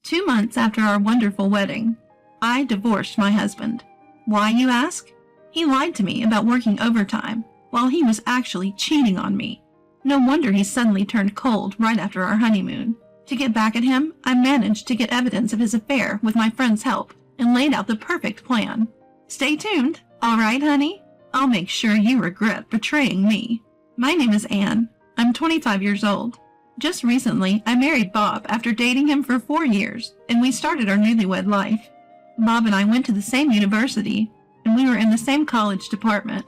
2 months after our wonderful wedding, I divorced my husband. Why, you ask? He lied to me about working overtime while he was actually cheating on me. No wonder he suddenly turned cold right after our honeymoon. To get back at him, I managed to get evidence of his affair with my friend's help and laid out the perfect plan. Stay tuned. All right, honey? I'll make sure you regret betraying me. My name is Anne. I'm 25 years old. Just recently, I married Bob after dating him for 4 years, and we started our newlywed life. Bob and I went to the same university, and we were in the same college department.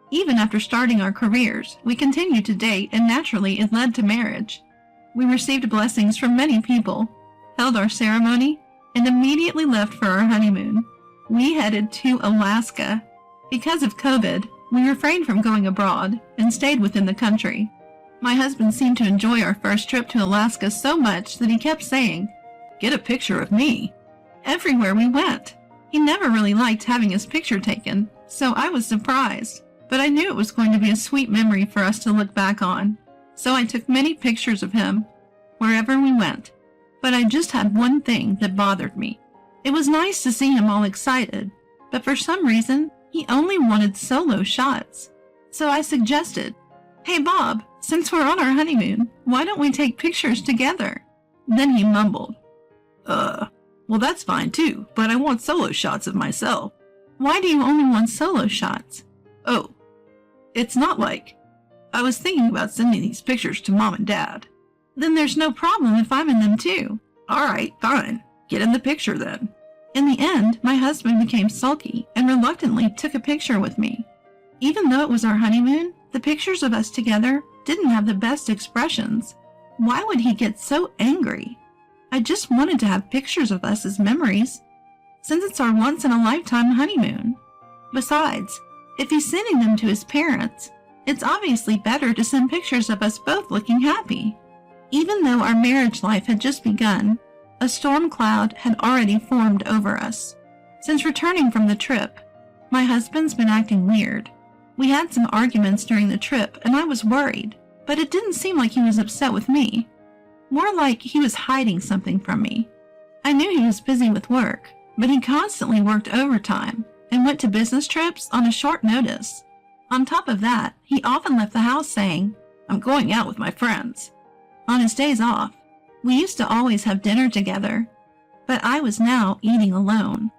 Even after starting our careers, we continued to date, and naturally it led to marriage. We received blessings from many people, held our ceremony, and immediately left for our honeymoon. We headed to Alaska. Because of COVID, we refrained from going abroad and stayed within the country. My husband seemed to enjoy our first trip to Alaska so much that he kept saying, "Get a picture of me," everywhere we went. He never really liked having his picture taken, so I was surprised, but I knew it was going to be a sweet memory for us to look back on. So I took many pictures of him wherever we went. But I just had one thing that bothered me. It was nice to see him all excited, but for some reason, he only wanted solo shots. So I suggested, "Hey Bob, since we're on our honeymoon, why don't we take pictures together?" Then he mumbled, well that's fine too, but I want solo shots of myself." "Why do you only want solo shots?" "Oh, it's not like I was thinking about sending these pictures to Mom and Dad." "Then there's no problem if I'm in them too." "All right, fine. Get in the picture then." In the end, my husband became sulky and reluctantly took a picture with me. Even though it was our honeymoon, the pictures of us together didn't have the best expressions. Why would he get so angry? I just wanted to have pictures of us as memories, since it's our once-in-a-lifetime honeymoon. Besides, if he's sending them to his parents, it's obviously better to send pictures of us both looking happy. Even though our marriage life had just begun, a storm cloud had already formed over us. Since returning from the trip, my husband's been acting weird. We had some arguments during the trip and I was worried, but it didn't seem like he was upset with me. More like he was hiding something from me. I knew he was busy with work, but he constantly worked overtime and went to business trips on a short notice. On top of that, he often left the house saying, "I'm going out with my friends." On his days off, we used to always have dinner together, but I was now eating alone.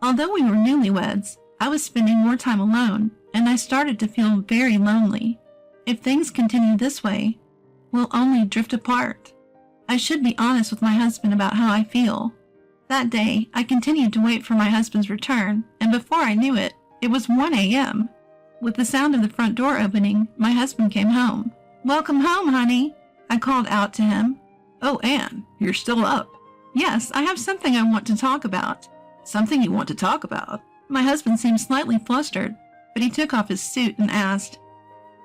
Although we were newlyweds, I was spending more time alone, and I started to feel very lonely. If things continue this way, we'll only drift apart. I should be honest with my husband about how I feel. That day, I continued to wait for my husband's return, and before I knew it, it was 1 a.m. With the sound of the front door opening, my husband came home. "Welcome home, honey," I called out to him. "Oh, Anne, you're still up." "Yes, I have something I want to talk about." "Something you want to talk about?" My husband seemed slightly flustered, but he took off his suit and asked,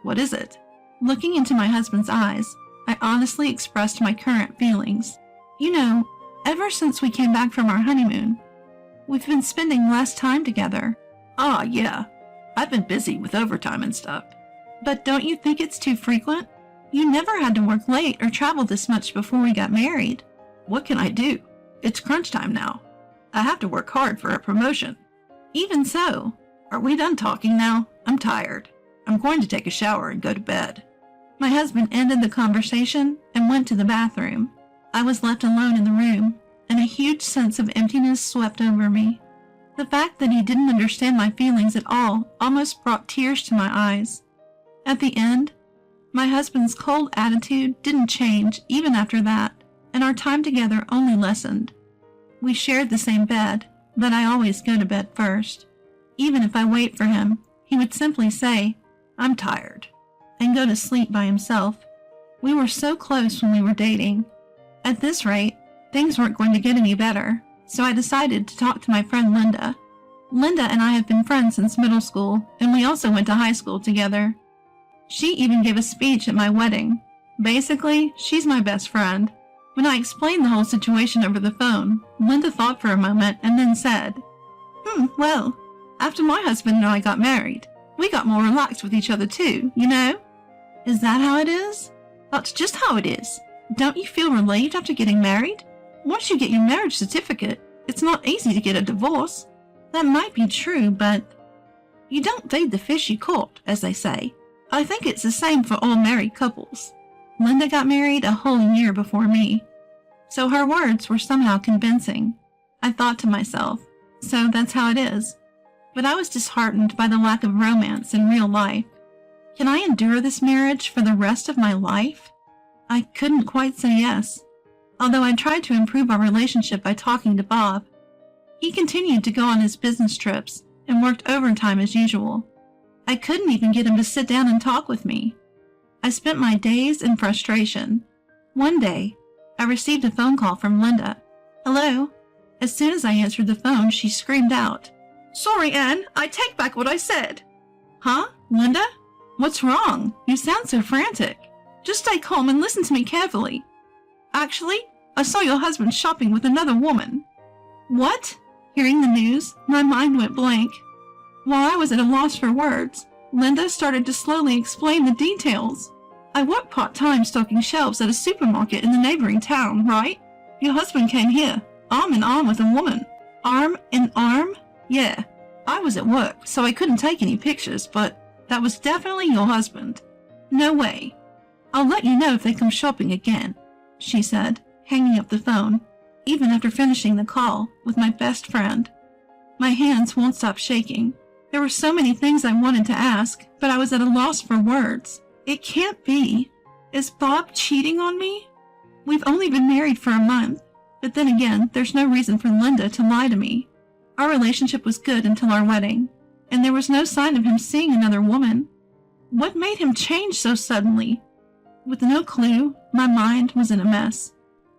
"What is it?" Looking into my husband's eyes, I honestly expressed my current feelings. "You know, ever since we came back from our honeymoon, we've been spending less time together." "Ah, yeah. I've been busy with overtime and stuff." "But don't you think it's too frequent? You never had to work late or travel this much before we got married." "What can I do? It's crunch time now. I have to work hard for a promotion." "Even so, are we done talking now? I'm tired. I'm going to take a shower and go to bed." My husband ended the conversation and went to the bathroom. I was left alone in the room, and a huge sense of emptiness swept over me. The fact that he didn't understand my feelings at all almost brought tears to my eyes. At the end, my husband's cold attitude didn't change even after that, and our time together only lessened. We shared the same bed, but I always go to bed first. Even if I wait for him, he would simply say, "I'm tired," and go to sleep by himself. We were so close when we were dating. At this rate, things weren't going to get any better, so I decided to talk to my friend Linda. Linda and I have been friends since middle school, and we also went to high school together. She even gave a speech at my wedding. Basically, she's my best friend. When I explained the whole situation over the phone, Linda thought for a moment and then said, Well, after my husband and I got married, we got more relaxed with each other too, you know?" "Is that how it is?" "That's just how it is. Don't you feel relieved after getting married?" once you get your marriage certificate, it's not easy to get a divorce. That might be true, but you don't feed the fish you caught, as they say. I think it's the same for all married couples. Linda got married a whole year before me, so her words were somehow convincing. I thought to myself, so that's how it is. But I was disheartened by the lack of romance in real life. Can I endure this marriage for the rest of my life? I couldn't quite say yes, although I tried to improve our relationship by talking to Bob. He continued to go on his business trips and worked overtime as usual. I couldn't even get him to sit down and talk with me. I spent my days in frustration. One day, I received a phone call from Linda. Hello? As soon as I answered the phone, she screamed out, "Sorry, Anne, I take back what I said." Huh? Linda? What's wrong? You sound so frantic. Just stay calm and listen to me carefully. Actually, I saw your husband shopping with another woman. What? Hearing the news, my mind went blank. While I was at a loss for words, Linda started to slowly explain the details. I work part-time stocking shelves at a supermarket in the neighboring town, right? Your husband came here, arm in arm with a woman. Arm in arm? Yeah. I was at work, so I couldn't take any pictures, but that was definitely your husband. No way. I'll let you know if they come shopping again, she said, hanging up the phone, even after finishing the call with my best friend. My hands won't stop shaking. There were so many things I wanted to ask, but I was at a loss for words. It can't be. Is Bob cheating on me? We've only been married for a month, but then again, there's no reason for Linda to lie to me. Our relationship was good until our wedding, and there was no sign of him seeing another woman. What made him change so suddenly? With no clue, my mind was in a mess.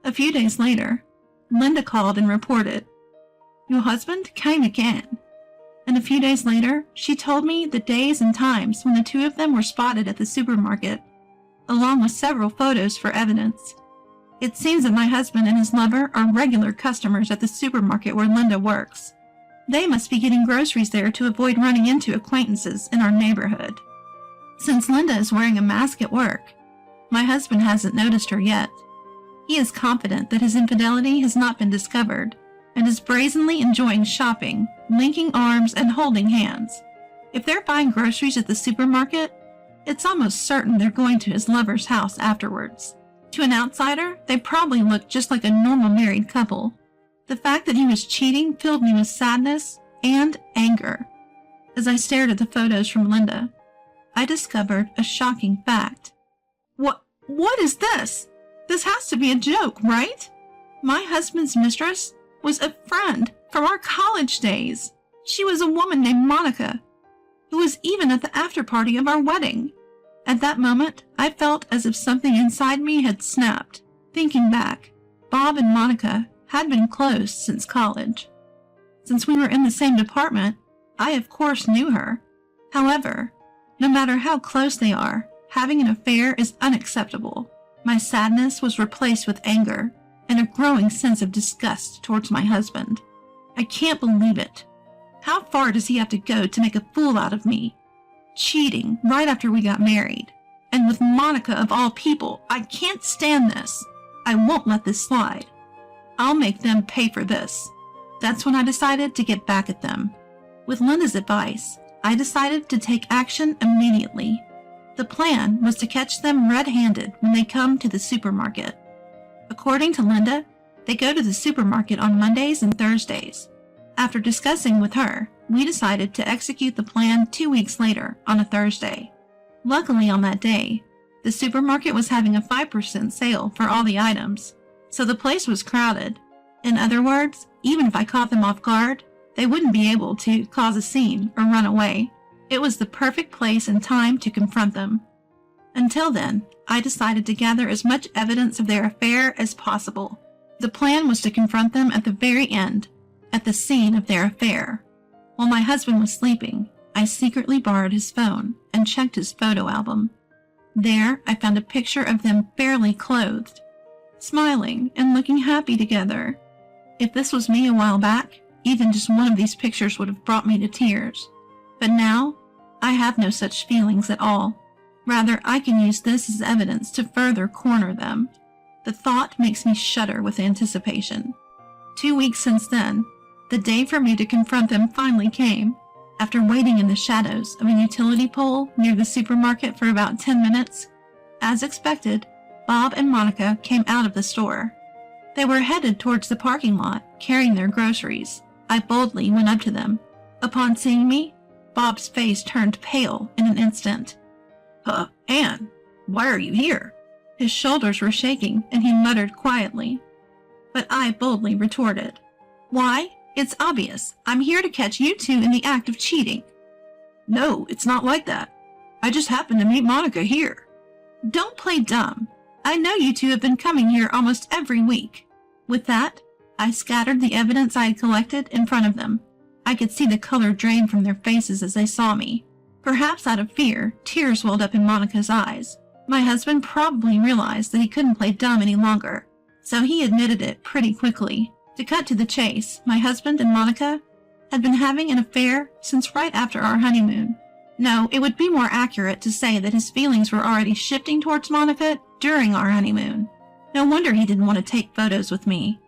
A few days later, Linda called and reported, "Your husband came again." And a few days later, she told me the days and times when the two of them were spotted at the supermarket, along with several photos for evidence. It seems that my husband and his lover are regular customers at the supermarket where Linda works. They must be getting groceries there to avoid running into acquaintances in our neighborhood. Since Linda is wearing a mask at work, my husband hasn't noticed her yet. He is confident that his infidelity has not been discovered and is brazenly enjoying shopping, linking arms and holding hands. If they're buying groceries at the supermarket, it's almost certain they're going to his lover's house afterwards. To an outsider, they probably look just like a normal married couple. The fact that he was cheating filled me with sadness and anger. As I stared at the photos from Linda, I discovered a shocking fact. What is this? This has to be a joke, right? My husband's mistress was a friend from our college days. She was a woman named Monica, who was even at the after party of our wedding. At that moment, I felt as if something inside me had snapped. Thinking back, Bob and Monica had been close since college. Since we were in the same department, I of course knew her. However, no matter how close they are, having an affair is unacceptable. My sadness was replaced with anger and a growing sense of disgust towards my husband. I can't believe it. How far does he have to go to make a fool out of me? Cheating right after we got married. And with Monica of all people, I can't stand this. I won't let this slide. I'll make them pay for this. That's when I decided to get back at them. With Linda's advice, I decided to take action immediately. The plan was to catch them red-handed when they come to the supermarket. According to Linda, they go to the supermarket on Mondays and Thursdays. After discussing with her, we decided to execute the plan 2 weeks later on a Thursday. Luckily on that day, the supermarket was having a 5% sale for all the items, so the place was crowded. In other words, even if I caught them off guard, they wouldn't be able to cause a scene or run away. It was the perfect place and time to confront them. Until then, I decided to gather as much evidence of their affair as possible. The plan was to confront them at the very end, at the scene of their affair. While my husband was sleeping, I secretly borrowed his phone and checked his photo album. There, I found a picture of them barely clothed, smiling and looking happy together. If this was me a while back, even just one of these pictures would have brought me to tears. But now, I have no such feelings at all. Rather, I can use this as evidence to further corner them. The thought makes me shudder with anticipation. 2 weeks since then, the day for me to confront them finally came. After waiting in the shadows of a utility pole near the supermarket for about 10 minutes, as expected, Bob and Monica came out of the store. They were headed towards the parking lot, carrying their groceries. I boldly went up to them. Upon seeing me, Bob's face turned pale in an instant. Anne, why are you here?" His shoulders were shaking, and he muttered quietly. But I boldly retorted, "Why? It's obvious. I'm here to catch you two in the act of cheating." "No, it's not like that. I just happened to meet Monica here." "Don't play dumb. I know you two have been coming here almost every week." With that, I scattered the evidence I had collected in front of them. I could see the color drain from their faces as they saw me. Perhaps out of fear, tears welled up in Monica's eyes. My husband probably realized that he couldn't play dumb any longer, so he admitted it pretty quickly. To cut to the chase, my husband and Monica had been having an affair since right after our honeymoon. No, it would be more accurate to say that his feelings were already shifting towards Monica during our honeymoon. No wonder he didn't want to take photos with me.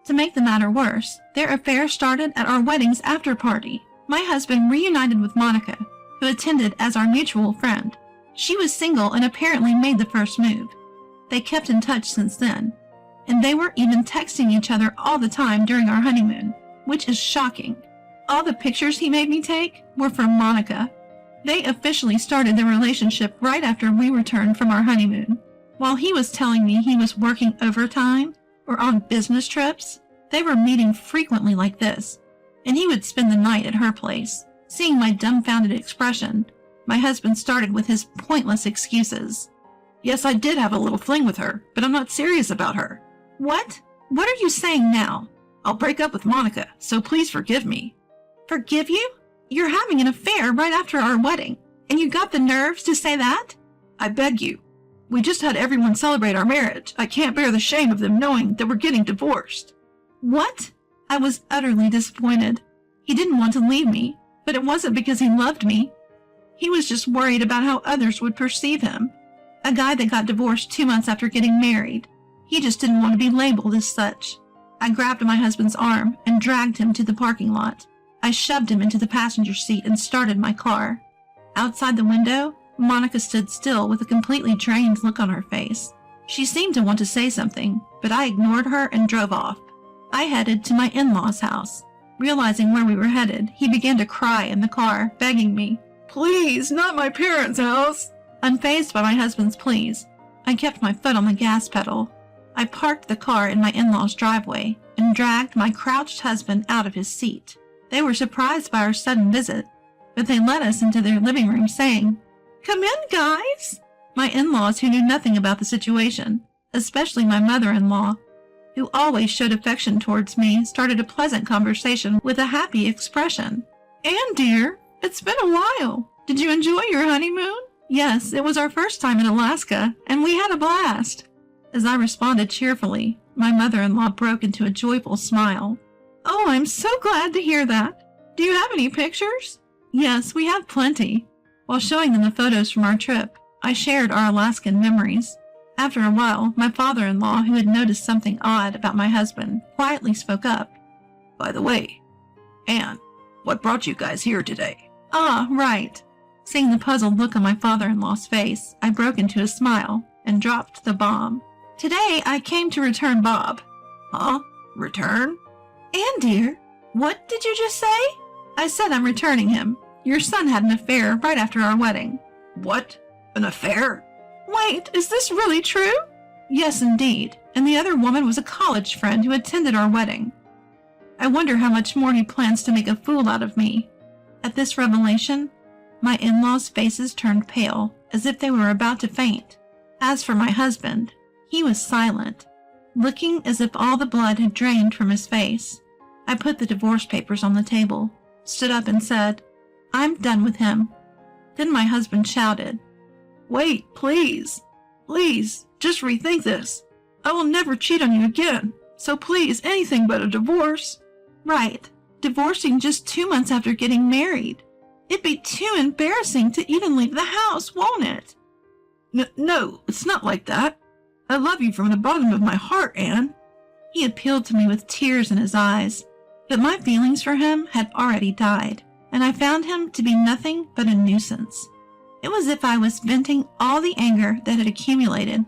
To make the matter worse, their affair started at our wedding's after party. My husband reunited with Monica, who attended as our mutual friend. She was single and apparently made the first move. They kept in touch since then, and they were even texting each other all the time during our honeymoon, which is shocking. All the pictures he made me take were from Monica. They officially started their relationship right after we returned from our honeymoon. While he was telling me he was working overtime or on business trips, they were meeting frequently like this, and he would spend the night at her place. Seeing my dumbfounded expression, my husband started with his pointless excuses. "Yes, I did have a little fling with her, but I'm not serious about her." "What? What are you saying now?" "I'll break up with Monica, so please forgive me." "Forgive you? You're having an affair right after our wedding, and you got the nerves to say that?" "I beg you. We just had everyone celebrate our marriage. I can't bear the shame of them knowing that we're getting divorced." "What?" I was utterly disappointed. He didn't want to leave me, but it wasn't because he loved me. He was just worried about how others would perceive him. A guy that got divorced 2 months after getting married. He just didn't want to be labeled as such. I grabbed my husband's arm and dragged him to the parking lot. I shoved him into the passenger seat and started my car. Outside the window, Monica stood still with a completely drained look on her face. She seemed to want to say something, but I ignored her and drove off. I headed to my in-laws' house. Realizing where we were headed, he began to cry in the car, begging me, "Please, not my parents' house." Unfazed by my husband's pleas, I kept my foot on the gas pedal. I parked the car in my in-laws' driveway and dragged my crouched husband out of his seat. They were surprised by our sudden visit, but they led us into their living room saying, "Come in, guys." My in-laws, who knew nothing about the situation, especially my mother-in-law, who always showed affection towards me, started a pleasant conversation with a happy expression. "Anne, dear, it's been a while. Did you enjoy your honeymoon?" "Yes, it was our first time in Alaska, and we had a blast." As I responded cheerfully, my mother-in-law broke into a joyful smile. "Oh, I'm so glad to hear that. Do you have any pictures?" "Yes, we have plenty." While showing them the photos from our trip, I shared our Alaskan memories. After a while, my father-in-law, who had noticed something odd about my husband, quietly spoke up. "By the way, Anne, what brought you guys here today?" "Ah, right." Seeing the puzzled look on my father-in-law's face, I broke into a smile and dropped the bomb. "Today, I came to return Bob." "Huh? Return?" "Anne, dear, what did you just say?" "I said I'm returning him. Your son had an affair right after our wedding." "What? An affair?" "Wait, is this really true?" "Yes, indeed, and the other woman was a college friend who attended our wedding. I wonder how much more he plans to make a fool out of me." At this revelation, my in-laws' faces turned pale, as if they were about to faint. As for my husband, he was silent, looking as if all the blood had drained from his face. I put the divorce papers on the table, stood up and said, "I'm done with him." Then my husband shouted, "Wait, please. Please, just rethink this. I will never cheat on you again, so please, anything but a divorce." "Right, divorcing just 2 months after getting married. It'd be too embarrassing to even leave the house, won't it?" No, it's not like that. I love you from the bottom of my heart, Anne. He appealed to me with tears in his eyes, but my feelings for him had already died, and I found him to be nothing but a nuisance. It was as if I was venting all the anger that had accumulated,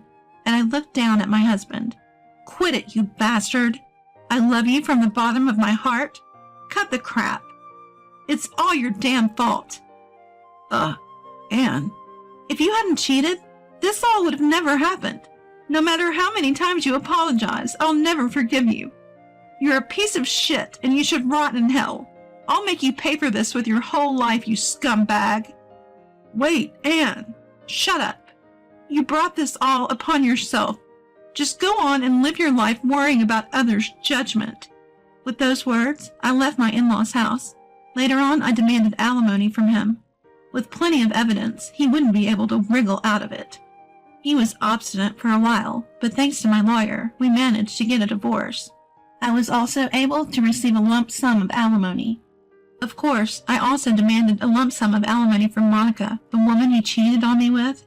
and I looked down at my husband. Quit it, you bastard! I love you from the bottom of my heart. Cut the crap. It's all your damn fault. Anne, if you hadn't cheated, this all would have never happened. No matter how many times you apologize, I'll never forgive you. You're a piece of shit, and you should rot in hell. I'll make you pay for this with your whole life, you scumbag. Wait, Anne, shut up. You brought this all upon yourself. Just go on and live your life worrying about others' judgment. With those words, I left my in-law's house. Later on, I demanded alimony from him. With plenty of evidence, he wouldn't be able to wriggle out of it. He was obstinate for a while, but thanks to my lawyer, we managed to get a divorce. I was also able to receive a lump sum of alimony. Of course, I also demanded a lump sum of alimony from Monica, the woman he cheated on me with.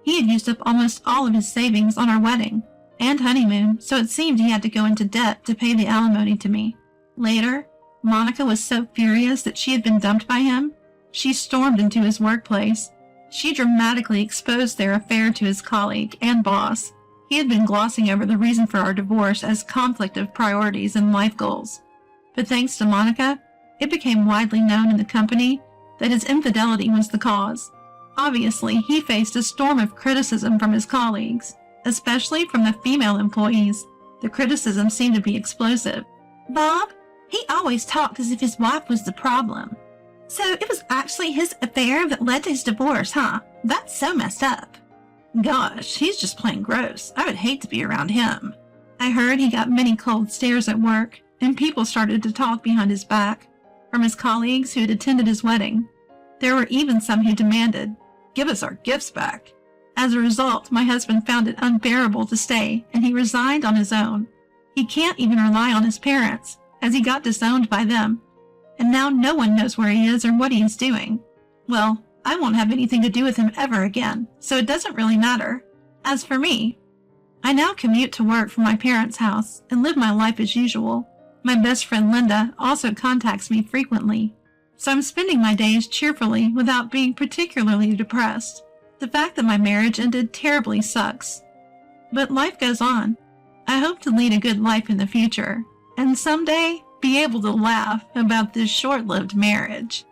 He had used up almost all of his savings on our wedding and honeymoon, so it seemed he had to go into debt to pay the alimony to me. Later, Monica was so furious that she had been dumped by him, she stormed into his workplace. She dramatically exposed their affair to his colleague and boss. He had been glossing over the reason for our divorce as conflict of priorities and life goals. But thanks to Monica, it became widely known in the company that his infidelity was the cause. Obviously, he faced a storm of criticism from his colleagues, especially from the female employees. The criticism seemed to be explosive. Bob, he always talked as if his wife was the problem. So it was actually his affair that led to his divorce, huh? That's so messed up. Gosh, he's just plain gross. I would hate to be around him. I heard he got many cold stares at work, and people started to talk behind his back, from his colleagues who had attended his wedding. There were even some who demanded, "Give us our gifts back." As a result, my husband found it unbearable to stay, and he resigned on his own. He can't even rely on his parents, as he got disowned by them, and now no one knows where he is or what he is doing. Well, I won't have anything to do with him ever again, so it doesn't really matter. As for me, I now commute to work from my parents' house and live my life as usual. My best friend Linda also contacts me frequently, so I'm spending my days cheerfully without being particularly depressed. The fact that my marriage ended terribly sucks. But life goes on. I hope to lead a good life in the future, and someday be able to laugh about this short-lived marriage.